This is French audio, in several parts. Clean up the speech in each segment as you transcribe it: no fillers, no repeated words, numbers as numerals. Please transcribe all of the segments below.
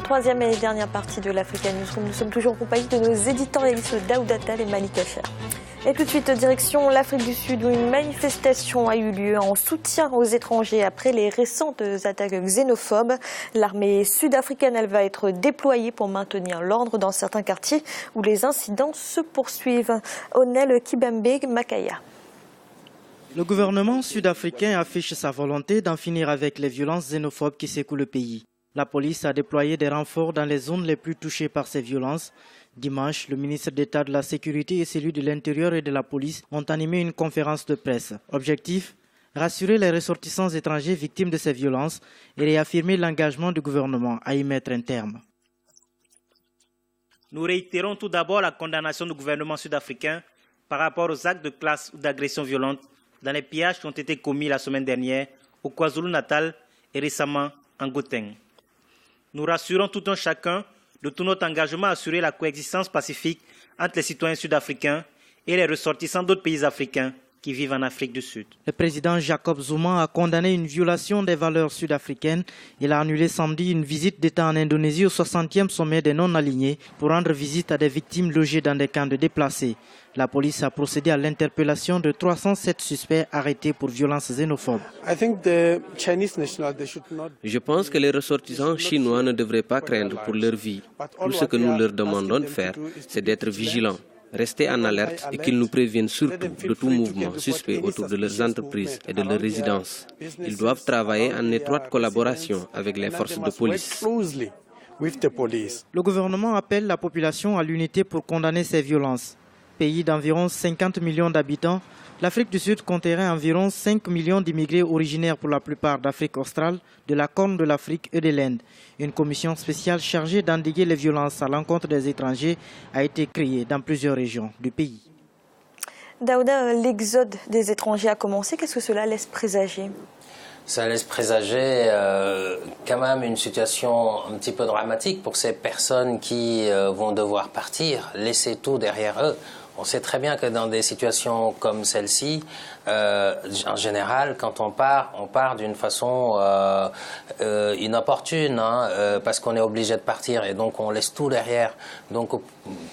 troisième et dernière partie de l'Africa Newsroom. Nous sommes toujours en compagnie de nos éditorialistes Daoud Attal et Malika Cher. Et tout de suite, direction l'Afrique du Sud où une manifestation a eu lieu en soutien aux étrangers après les récentes attaques xénophobes. L'armée sud-africaine, elle va être déployée pour maintenir l'ordre dans certains quartiers où les incidents se poursuivent. Onel Kibembe Makaya. Le gouvernement sud-africain affiche sa volonté d'en finir avec les violences xénophobes qui secouent le pays. La police a déployé des renforts dans les zones les plus touchées par ces violences. Dimanche, le ministre d'État de la Sécurité et celui de l'Intérieur et de la Police ont animé une conférence de presse. Objectif : rassurer les ressortissants étrangers victimes de ces violences et réaffirmer l'engagement du gouvernement à y mettre un terme. Nous réitérons tout d'abord la condamnation du gouvernement sud-africain par rapport aux actes de classe ou d'agression violente dans les pillages qui ont été commis la semaine dernière au KwaZulu-Natal et récemment en Gauteng. Nous rassurons tout un chacun de tout notre engagement à assurer la coexistence pacifique entre les citoyens sud-africains et les ressortissants d'autres pays africains qui vivent en Afrique du Sud. Le président Jacob Zuma a condamné une violation des valeurs sud-africaines. Il a annulé samedi une visite d'État en Indonésie au 60e sommet des non-alignés pour rendre visite à des victimes logées dans des camps de déplacés. La police a procédé à l'interpellation de 307 suspects arrêtés pour violences xénophobes. Je pense que les ressortissants chinois ne devraient pas craindre pour leur vie. Tout ce que nous leur demandons de faire, c'est d'être vigilants, rester en alerte et qu'ils nous préviennent surtout de tout mouvement suspect autour de leurs entreprises et de leurs résidences. Ils doivent travailler en étroite collaboration avec les forces de police. Le gouvernement appelle la population à l'unité pour condamner ces violences. Pays d'environ 50 millions d'habitants, l'Afrique du Sud compterait environ 5 millions d'immigrés originaires pour la plupart d'Afrique australe, de la Corne de l'Afrique et de l'Inde. Une commission spéciale chargée d'endiguer les violences à l'encontre des étrangers a été créée dans plusieurs régions du pays. Daouda, l'exode des étrangers a commencé. Qu'est-ce que cela laisse présager ? Ça laisse présager quand même une situation un petit peu dramatique pour ces personnes qui vont devoir partir, laisser tout derrière eux. On sait très bien que dans des situations comme celle-ci, en général, quand on part d'une façon inopportune, parce qu'on est obligé de partir et donc on laisse tout derrière. Donc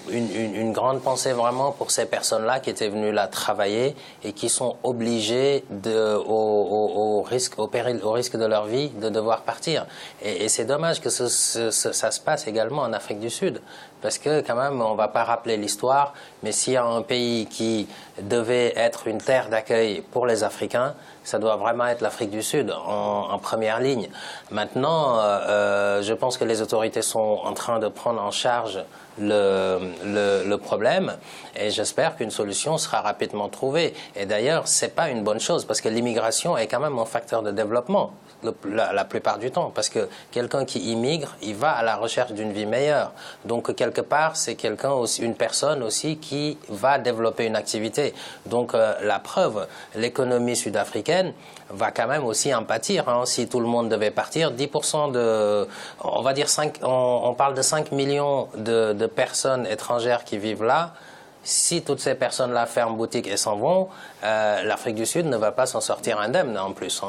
une grande pensée vraiment pour ces personnes-là qui étaient venues là travailler et qui sont obligées au risque de leur vie de devoir partir. Et c'est dommage que ça se passe également en Afrique du Sud. Parce que quand même, on ne va pas rappeler l'histoire, mais s'il y a un pays qui devait être une terre d'accueil pour les Africains, ça doit vraiment être l'Afrique du Sud en première ligne. Maintenant, je pense que les autorités sont en train de prendre en charge le problème et j'espère qu'une solution sera rapidement trouvée. Et d'ailleurs, ce n'est pas une bonne chose parce que l'immigration est quand même un facteur de développement la plupart du temps parce que quelqu'un qui immigre, il va à la recherche d'une vie meilleure. Donc quelque part, c'est une personne aussi qui va développer une activité. Donc la preuve, l'économie sud-africaine va quand même aussi en pâtir. Si tout le monde devait partir, 10% on va dire on parle de 5 millions de personnes étrangères qui vivent là. Si toutes ces personnes-là ferment boutique et s'en vont, l'Afrique du Sud ne va pas s'en sortir indemne en plus.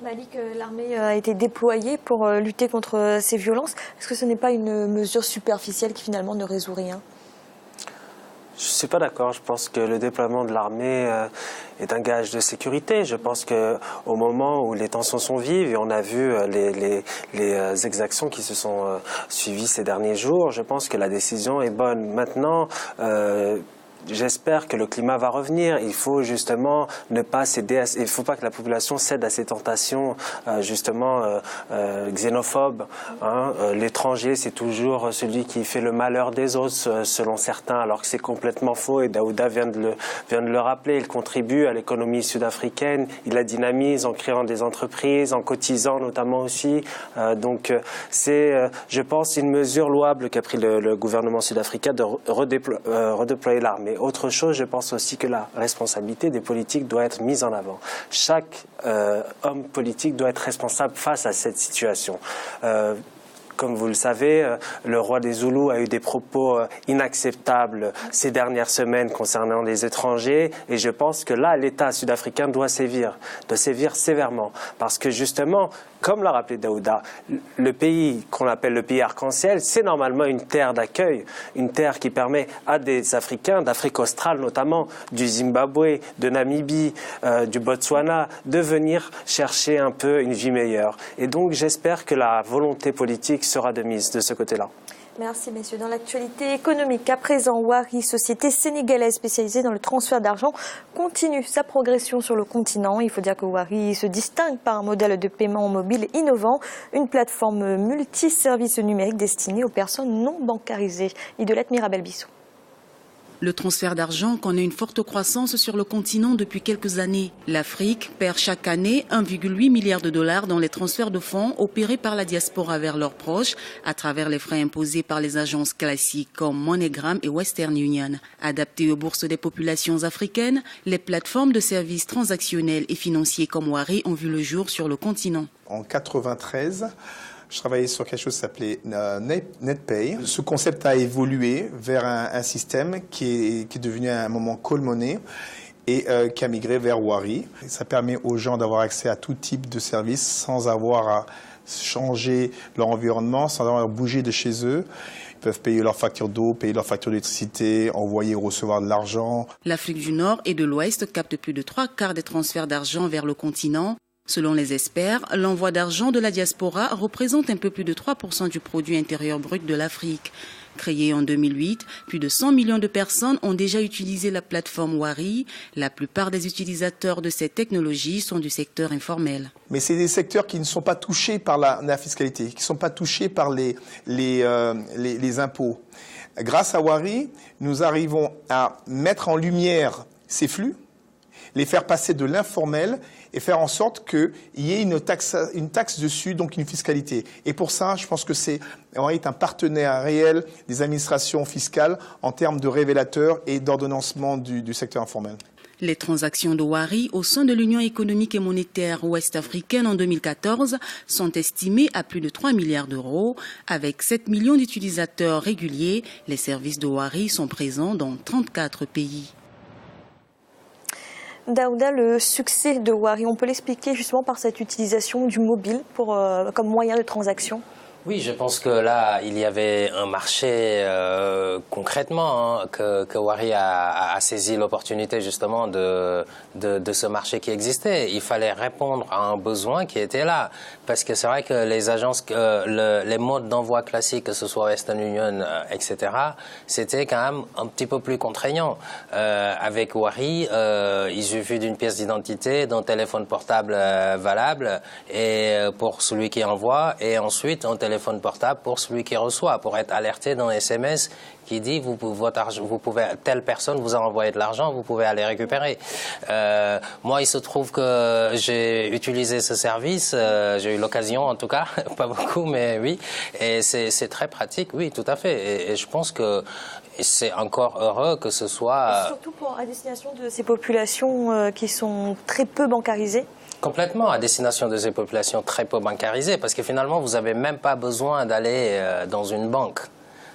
Malik, l'armée a été déployée pour lutter contre ces violences. Est-ce que ce n'est pas une mesure superficielle qui finalement ne résout rien ? Je ne suis pas d'accord. Je pense que le déploiement de l'armée est un gage de sécurité. Je pense qu'au moment où les tensions sont vives, et on a vu les exactions qui se sont suivies ces derniers jours, je pense que la décision est bonne. Maintenant, j'espère que le climat va revenir. Il faut justement ne pas céder. Il ne faut pas que la population cède à ces tentations xénophobes. L'étranger, c'est toujours celui qui fait le malheur des autres, selon certains, alors que c'est complètement faux. Et Daouda vient de le rappeler. Il contribue à l'économie sud-africaine. Il la dynamise en créant des entreprises, en cotisant notamment aussi. Donc c'est, je pense, une mesure louable qu'a pris le gouvernement sud-africain de redéployer l'armée. Autre chose, je pense aussi que la responsabilité des politiques doit être mise en avant. Chaque homme politique doit être responsable face à cette situation. Comme vous le savez, le roi des Zoulous a eu des propos inacceptables ces dernières semaines concernant les étrangers. Et je pense que là, l'État sud-africain doit sévir sévèrement. Parce que justement, comme l'a rappelé Daouda, le pays qu'on appelle le pays arc-en-ciel, c'est normalement une terre d'accueil, une terre qui permet à des Africains, d'Afrique australe notamment, du Zimbabwe, de Namibie, du Botswana, de venir chercher un peu une vie meilleure. Et donc j'espère que la volonté politique sera de mise de ce côté-là. Merci messieurs. Dans l'actualité économique, à présent, Wari, société sénégalaise spécialisée dans le transfert d'argent, continue sa progression sur le continent. Il faut dire que Wari se distingue par un modèle de paiement mobile innovant, une plateforme multiservices numériques destinée aux personnes non bancarisées. Idolette Mirabel-Bissou. Le transfert d'argent connaît une forte croissance sur le continent depuis quelques années. L'Afrique perd chaque année 1,8 milliard de dollars dans les transferts de fonds opérés par la diaspora vers leurs proches à travers les frais imposés par les agences classiques comme MoneyGram et Western Union. Adaptées aux bourses des populations africaines, les plateformes de services transactionnels et financiers comme Wari ont vu le jour sur le continent. En 1993, je travaillais sur quelque chose qui s'appelait NetPay. Ce concept a évolué vers un système qui est devenu à un moment Call Money et qui a migré vers Wari. Ça permet aux gens d'avoir accès à tout type de services sans avoir à changer leur environnement, sans avoir à bouger de chez eux. Ils peuvent payer leurs factures d'eau, payer leurs factures d'électricité, envoyer ou recevoir de l'argent. L'Afrique du Nord et de l'Ouest captent plus de 3/4 des transferts d'argent vers le continent. Selon les experts, l'envoi d'argent de la diaspora représente un peu plus de 3% du produit intérieur brut de l'Afrique. Créée en 2008, plus de 100 millions de personnes ont déjà utilisé la plateforme Wari. La plupart des utilisateurs de cette technologie sont du secteur informel. Mais c'est des secteurs qui ne sont pas touchés par la fiscalité, qui ne sont pas touchés par les impôts. Grâce à Wari, nous arrivons à mettre en lumière ces flux, les faire passer de l'informel et faire en sorte qu'il y ait une taxe dessus, donc une fiscalité. Et pour ça, je pense que c'est un partenaire réel des administrations fiscales en termes de révélateurs et d'ordonnancement du secteur informel. Les transactions de Wari au sein de l'Union économique et monétaire ouest-africaine en 2014 sont estimées à plus de 3 milliards d'euros. Avec 7 millions d'utilisateurs réguliers, les services de Wari sont présents dans 34 pays. Daouda, le succès de Wari, on peut l'expliquer justement par cette utilisation du mobile comme moyen de transaction? Oui, je pense que là, il y avait un marché concrètement que Wari a saisi l'opportunité justement de ce marché qui existait. Il fallait répondre à un besoin qui était là. Parce que c'est vrai que les agences, les modes d'envoi classiques, que ce soit Western Union, etc., c'était quand même un petit peu plus contraignant. Avec Wari, il suffit d'une pièce d'identité, d'un téléphone portable valable et pour celui qui envoie, et ensuite un téléphone portable pour celui qui reçoit, pour être alerté d'un SMS qui dit telle personne vous a envoyé de l'argent, vous pouvez aller récupérer. Moi, il se trouve que j'ai utilisé ce service, j'ai eu l'occasion en tout cas, pas beaucoup, mais oui, et c'est très pratique, oui, tout à fait. Et je pense que c'est encore heureux que ce soit... Surtout à destination de ces populations qui sont très peu bancarisées. Complètement, à destination de ces populations très peu bancarisées, parce que finalement, vous n'avez même pas besoin d'aller dans une banque.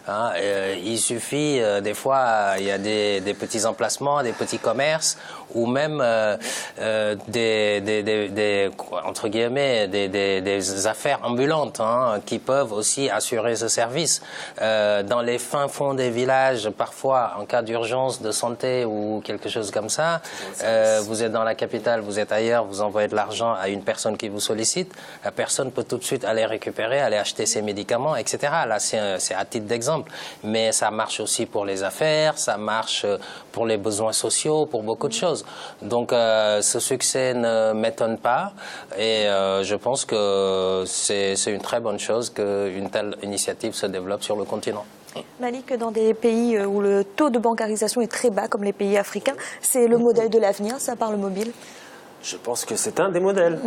Il suffit, des fois, il y a des petits emplacements, des petits commerces, ou même entre guillemets, des affaires ambulantes qui peuvent aussi assurer ce service. Dans les fins fonds des villages, parfois, en cas d'urgence de santé ou quelque chose comme ça, vous êtes dans la capitale, vous êtes ailleurs, vous envoyez de l'argent à une personne qui vous sollicite, la personne peut tout de suite aller récupérer, aller acheter ses médicaments, etc. Là, c'est à titre d'exemple. Mais ça marche aussi pour les affaires, ça marche pour les besoins sociaux, pour beaucoup de choses. Donc ce succès ne m'étonne pas et je pense que c'est une très bonne chose qu'une telle initiative se développe sur le continent. Malik, dans des pays où le taux de bancarisation est très bas, comme les pays africains, c'est le modèle de l'avenir, ça par le mobile? Je pense que c'est un des modèles.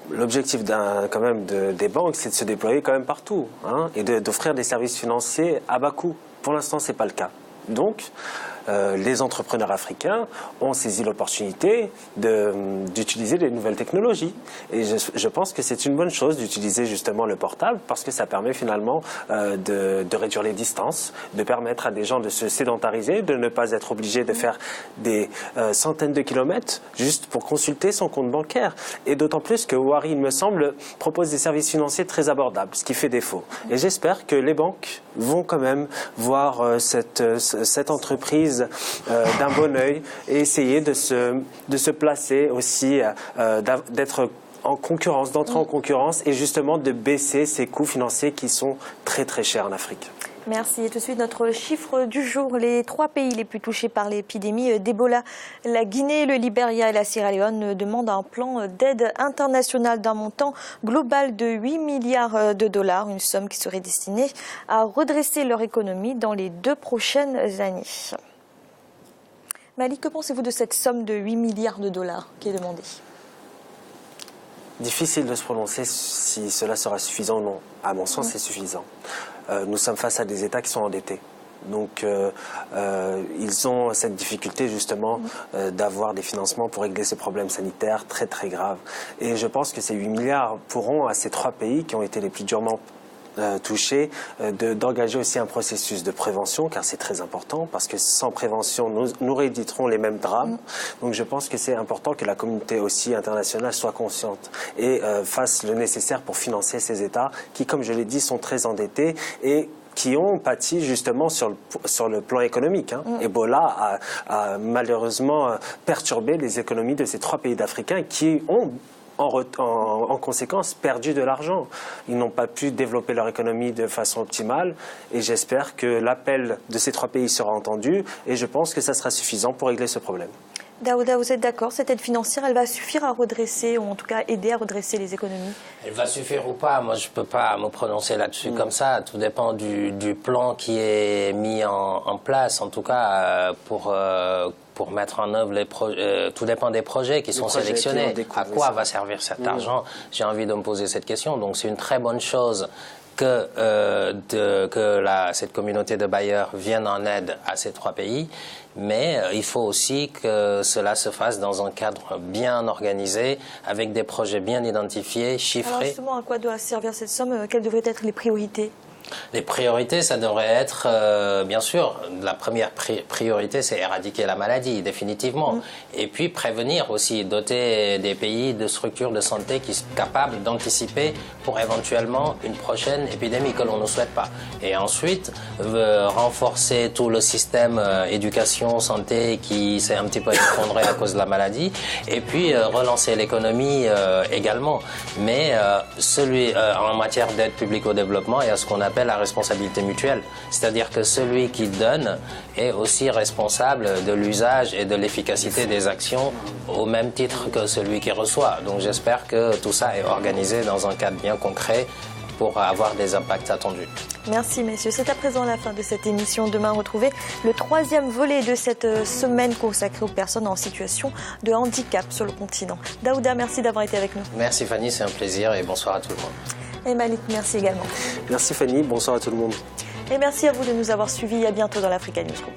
L'objectif des banques, c'est de se déployer quand même partout et d'offrir des services financiers à bas coût. Pour l'instant, ce n'est pas le cas. Donc, les entrepreneurs africains ont saisi l'opportunité d'utiliser les nouvelles technologies. Et je pense que c'est une bonne chose d'utiliser justement le portable parce que ça permet finalement de réduire les distances, de permettre à des gens de se sédentariser, de ne pas être obligés de faire des centaines de kilomètres juste pour consulter son compte bancaire. Et d'autant plus que Wari, il me semble, propose des services financiers très abordables, ce qui fait défaut. Et j'espère que les banques vont quand même voir cette entreprise d'un bon œil et essayer de se placer aussi, d'être en concurrence, d'entrer en concurrence et justement de baisser ces coûts financiers qui sont très très chers en Afrique. Merci. Et tout de suite, notre chiffre du jour. Les 3 pays les plus touchés par l'épidémie d'Ebola, la Guinée, le Libéria et la Sierra Leone, demandent un plan d'aide internationale d'un montant global de 8 milliards de dollars, une somme qui serait destinée à redresser leur économie dans les 2 prochaines années. Malik, que pensez-vous de cette somme de 8 milliards de dollars qui est demandée ? Difficile de se prononcer si cela sera suffisant ou non. À mon sens, c'est suffisant. Nous sommes face à des États qui sont endettés. Donc, ils ont cette difficulté justement d'avoir des financements pour régler ces problèmes sanitaires très très graves. Et je pense que ces 8 milliards pourront à ces 3 pays qui ont été les plus durement touchés d'engager aussi un processus de prévention, car c'est très important, parce que sans prévention, nous rééditerons les mêmes drames. Donc je pense que c'est important que la communauté aussi internationale soit consciente et fasse le nécessaire pour financer ces États qui, comme je l'ai dit, sont très endettés et qui ont pâti justement sur le plan économique. Ebola a malheureusement perturbé les économies de ces 3 pays africains qui ont en conséquence perdu de l'argent. Ils n'ont pas pu développer leur économie de façon optimale et j'espère que l'appel de ces 3 pays sera entendu et je pense que ça sera suffisant pour régler ce problème. Daouda, vous êtes d'accord, cette aide financière, elle va suffire à redresser, ou en tout cas aider à redresser les économies? Elle va suffire ou pas, moi je ne peux pas me prononcer là-dessus comme ça, tout dépend du plan qui est mis en place, en tout cas pour mettre en œuvre les projets, tout dépend des projets qui sont sélectionnés. À quoi va servir cet argent? J'ai envie de me poser cette question, donc c'est une très bonne chose que cette communauté de bailleurs vienne en aide à ces 3 pays, mais il faut aussi que cela se fasse dans un cadre bien organisé, avec des projets bien identifiés, chiffrés. Alors justement, à quoi doit servir cette somme? Quelles devraient être les priorités? Les priorités, ça devrait être, bien sûr, la première priorité, c'est éradiquer la maladie, définitivement. Et puis prévenir aussi, doter des pays de structures de santé qui sont capables d'anticiper pour éventuellement une prochaine épidémie que l'on ne souhaite pas. Et ensuite, renforcer tout le système éducation, santé qui s'est un petit peu effondré à cause de la maladie. Et puis relancer l'économie également. Mais en matière d'aide publique au développement, il y a ce qu'on appelle la responsabilité mutuelle. C'est-à-dire que celui qui donne est aussi responsable de l'usage et de l'efficacité des actions au même titre que celui qui reçoit. Donc j'espère que tout ça est organisé dans un cadre bien concret pour avoir des impacts attendus. Merci messieurs. C'est à présent la fin de cette émission. Demain, retrouvez le 3e volet de cette semaine consacrée aux personnes en situation de handicap sur le continent. Daouda, merci d'avoir été avec nous. Merci Fanny, c'est un plaisir et bonsoir à tout le monde. Et Malik, merci également. Merci Fanny, bonsoir à tout le monde. Et merci à vous de nous avoir suivis. À bientôt dans l'Africa Newsroom.